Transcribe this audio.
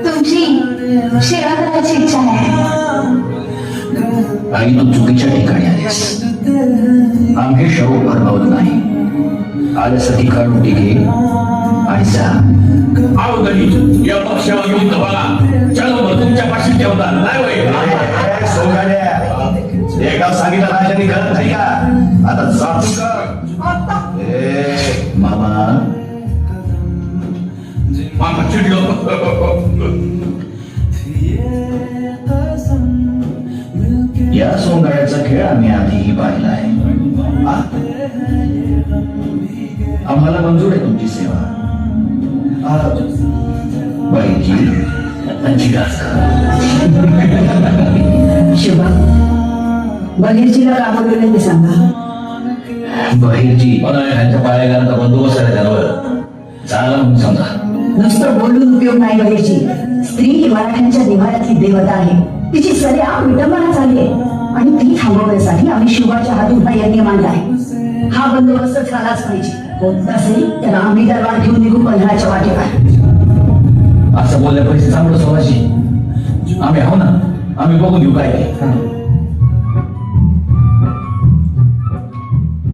तुमची सेवा करायची इच्छा आहे. आणि तू चुकीच्या ठिकाणी आलीस. आम्ही शव भरवत नाही. आल्यासाठी काढून घे आणि जा. आओ गणी या पक्षाला घेऊन तुम्हाला चलो तुमच्या पाशी ठेवता नाही होय. सोगाड्या एका सांगितलं राजांनी करत नाही का? आता जात मामा मामा चिडलो. या सोंगाड्याचा खेळ आम्ही आधीही पाहिला आहे. आम्हाला मंजूर आहे तुमची सेवा. बाईजी शिवा बहिर्जीला का बोलवले ते सांगा. बाहेरची ह्यांच्या पायागाराचा बंदोबस्त आहे त्यावर झाला म्हणून समजा. नुसतं बोलून उपयोग नाही. बहिर्जी स्त्री ही मराठ्यांच्या देवाऱ्यातली देवता आहे. तिची सरेआम विटंबना झाली आहे आणि ती थांबवण्यासाठी आम्ही शिवाच्या हातून हा यज्ञ मांडला आहे. हा बंदोबस्त झालाच पाहिजे. कोणताही त्याला आम्ही दरबार घेऊन निघू 15च्या वाटेवर. असं बोलल्या पैसे चांगलं सोडाशी आम्ही आहो ना. आम्ही बघून घेऊ काय ते.